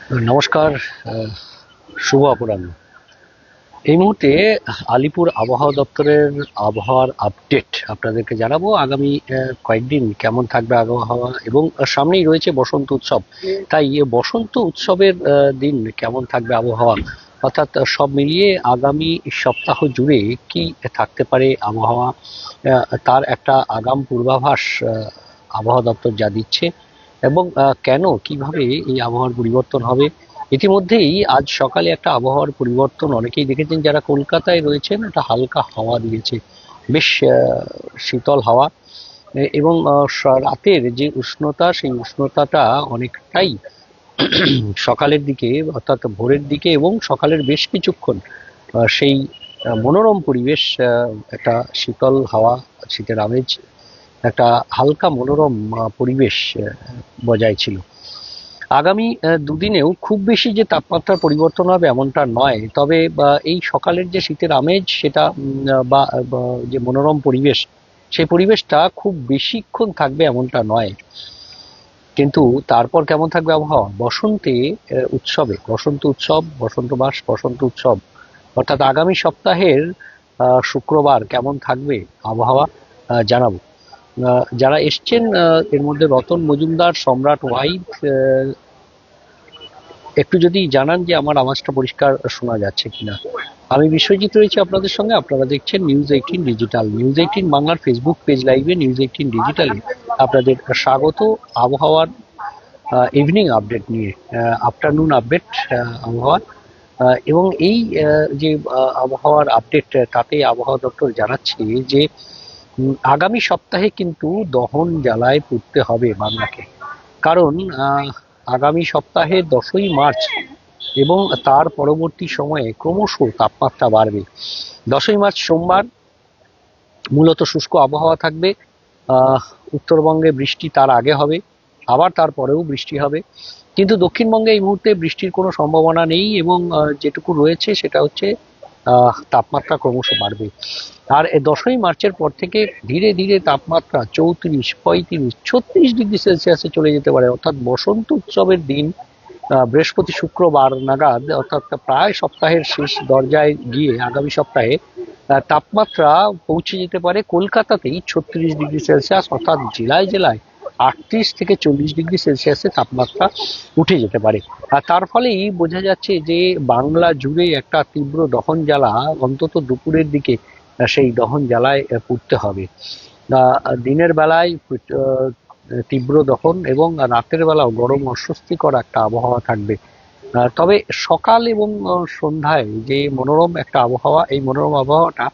নমস্কার। আহ, শুভ অপরাহ্ন। এই মুহূর্তে আলিপুর আবহাওয়া দপ্তরের আবহাওয়ার আপডেট আপনাদেরকে জানাবো। আগামী কয়েকদিন কেমন থাকবে আবহাওয়া, এবং সামনেই রয়েছে বসন্ত উৎসব। তাই বসন্ত উৎসবের দিন কেমন থাকবে আবহাওয়া, অর্থাৎ সব মিলিয়ে আগামী সপ্তাহ জুড়ে কি থাকতে পারে আবহাওয়া, তার একটা আগাম পূর্বাভাস আবহাওয়া দপ্তর যা দিচ্ছে। এবং কেন কিভাবে এই আবহাওয়ার পরিবর্তন হবে। ইতিমধ্যেই আজ সকালে একটা আবহাওয়ার পরিবর্তন অনেকেই দেখেছেন যারা কলকাতায় রয়েছেন, একটা হালকা হাওয়া দিয়েছে, বেশ শীতল হাওয়া। এবং রাতের যে উষ্ণতা, সেই উষ্ণতাটা অনেকটাই সকালের দিকে অর্থাৎ ভোরের দিকে এবং সকালের বেশ কিছুক্ষণ সেই মনোরম পরিবেশ, একটা শীতল হাওয়া, শীতের আমেজ, একটা হালকা মনোরম পরিবেশ বজায় ছিল। আগামী দুদিনেও খুব বেশি যে তাপমাত্রার পরিবর্তন হবে এমনটা নয়, তবে এই সকালের যে শীতের আমেজ সেটা বা যে মনোরম পরিবেশ, সেই পরিবেশটা খুব বেশিক্ষণ থাকবে এমনটা নয়। কিন্তু তারপর কেমন থাকবে আবহাওয়া বসন্তে, উৎসবে, বসন্ত উৎসব, বসন্ত মাস, বসন্ত উৎসব, অর্থাৎ আগামী সপ্তাহের শুক্রবার কেমন থাকবে আবহাওয়া জানাবো। যারা এসছেন এর মধ্যে রতন মজুমদার, সম্রাট ওয়াহিদ, একটু যদি জানান যে আমার আওয়াজটা পরিষ্কার শোনা যাচ্ছে কিনা। আমি বিশ্বজিৎ রয়েছি আপনাদের সঙ্গে। আপনারা দেখছেন নিউজ 18 ডিজিটাল। নিউজ 18 বাংলার ফেসবুক পেজ লাইভে নিউজ 18 ডিজিটালে আপনাদের স্বাগত। আবহাওয়ার ইভিনিং আপডেট নিয়ে, আফটারনুন আপডেট আবহাওয়ার, এবং এই যে আবহাওয়ার আপডেট, তাতে আবহাওয়া দপ্তর জানাচ্ছে যে আগামী সপ্তাহে কিন্তু দহন জ্বালায় পুড়তে হবে বাংলাকে। কারণ আগামী সপ্তাহে 10ই মার্চ এবং তার পরবর্তী সময়ে ক্রমশ তাপমাত্রা বাড়বে। 10ই মার্চ সোমবার মূলত শুষ্ক আবহাওয়া থাকবে। উত্তরবঙ্গে বৃষ্টি তার আগে হবে, আবার তারপরেও বৃষ্টি হবে, কিন্তু দক্ষিণবঙ্গে এই মুহূর্তে বৃষ্টির কোনো সম্ভাবনা নেই। এবং যেটুকু রয়েছে সেটা হচ্ছে তাপমাত্রা ক্রমশ বাড়বে। আর 10ই মার্চের পর থেকে ধীরে ধীরে তাপমাত্রা 34, 35, 36 ডিগ্রি সেলসিয়াসে চলে যেতে পারে। অর্থাৎ বসন্ত উৎসবের দিন বৃহস্পতি শুক্রবার নাগাদ, অর্থাৎ প্রায় সপ্তাহের শেষ দরজায় গিয়ে আগামী সপ্তাহে তাপমাত্রা পৌঁছে যেতে পারে কলকাতাতেই 36 ডিগ্রি সেলসিয়াস, অর্থাৎ জেলায় জেলায় 38 থেকে 40 ডিগ্রি সেলসিয়াসে তাপমাত্রা উঠে যেতে পারে। আর তার ফলেই বোঝা যাচ্ছে যে বাংলা জুড়ে একটা তীব্র দহন জ্বালা অন্তত দুপুরের দিকে সেই দহন জ্বালায় পুড়তে হবে। দিনের বেলায় তীব্র দহন এবং রাতের বেলাও গরম অস্বস্তিকর একটা আবহাওয়া থাকবে। তবে সকাল এবং সন্ধ্যায় যে মনোরম একটা আবহাওয়া, এই মনোরম আবহাওয়াটা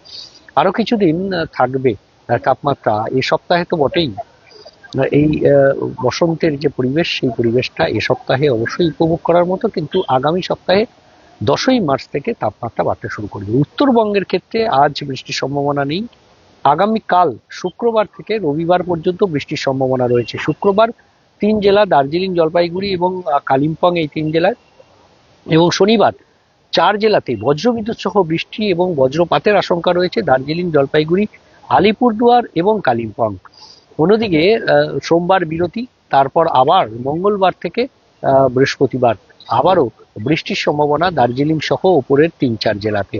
আরো কিছুদিন থাকবে। তাপমাত্রা এই সপ্তাহে তো বটেই, এই বসন্তের যে পরিবেশ, সেই পরিবেশটা এ সপ্তাহে অবশ্যই উপভোগ করার মতো। কিন্তু আগামী সপ্তাহে 10ই মার্চ থেকে তাপমাত্রা বাড়তে শুরু করবে। উত্তরবঙ্গের ক্ষেত্রে আজ বৃষ্টির সম্ভাবনা নেই। আগামীকাল শুক্রবার থেকে রবিবার পর্যন্ত বৃষ্টির সম্ভাবনা রয়েছে। শুক্রবার 3 জেলা দার্জিলিং, জলপাইগুড়ি এবং কালিম্পং, এই 3 জেলায়, এবং শনিবার 4 জেলাতে বজ্রবিদ্যুৎ সহ বৃষ্টি এবং বজ্রপাতের আশঙ্কা রয়েছে, দার্জিলিং, জলপাইগুড়ি, আলিপুরদুয়ার এবং কালিম্পং। অন্যদিকে সোমবার বিরতি, তারপর আবার মঙ্গলবার থেকে বৃহস্পতিবার আবারও বৃষ্টির সম্ভাবনা দার্জিলিং সহ ওপরের 3-4 জেলাতে।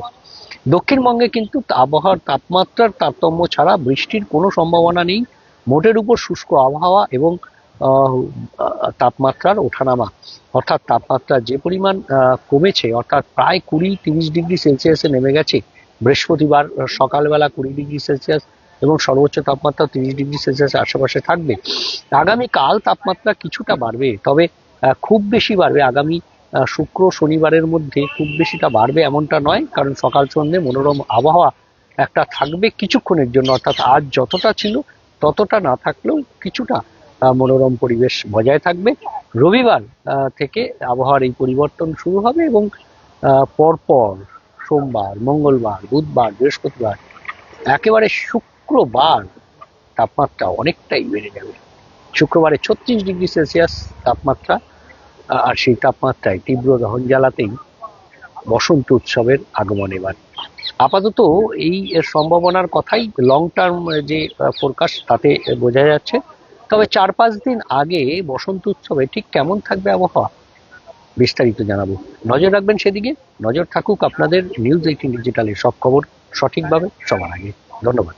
দক্ষিণবঙ্গে কিন্তু আবহাওয়ার তাপমাত্রার তারতম্য ছাড়া বৃষ্টির কোনো সম্ভাবনা নেই। মোটের উপর শুষ্ক আবহাওয়া এবং তাপমাত্রার ওঠানামা, অর্থাৎ তাপমাত্রা যে পরিমাণ কমেছে, অর্থাৎ প্রায় 20-30 ডিগ্রি সেলসিয়াসে নেমে গেছে বৃহস্পতিবার সকালবেলা 20 ডিগ্রি সেলসিয়াস, এবং সর্বোচ্চ তাপমাত্রা 30 ডিগ্রি সেলসিয়াস আশেপাশে থাকবে। আগামীকাল তাপমাত্রা কিছুটা বাড়বে, তবে খুব বেশি বাড়বে আগামী শুক্র শনিবারের মধ্যে, খুব বেশিটা বাড়বে এমনটা নয়। কারণ সকাল সন্ধ্যে মনোরম আবহাওয়া একটা থাকবে কিছুক্ষণের জন্য, অর্থাৎ আজ যতটা ছিল ততটা না থাকলেও কিছুটা মনোরম পরিবেশ বজায় থাকবে। রবিবার থেকে আবহাওয়ার এই পরিবর্তন শুরু হবে, এবং পরপর সোমবার, মঙ্গলবার, বুধবার, বৃহস্পতিবার, একেবারে শুক্রবার তাপমাত্রা অনেকটাই বেড়ে যাবে। শুক্রবারে 36 ডিগ্রি সেলসিয়াস তাপমাত্রা, আর সেই তাপমাত্রায় তীব্র দহন জ্বালাতেই বসন্ত উৎসবের আগমন। এবার আপাতত এই সম্ভাবনার কথাই লং টার্ম যে ফোরকাস্ট, তাতে বোঝা যাচ্ছে। তবে 4-5 দিন আগে বসন্ত উৎসবে ঠিক কেমন থাকবে আবহাওয়া, বিস্তারিত জানাবো। নজর রাখবেন সেদিকে, নজর থাকুক আপনাদের নিউজ 18 ডিজিটালের সব খবর সঠিকভাবে সবার আগে। ধন্যবাদ।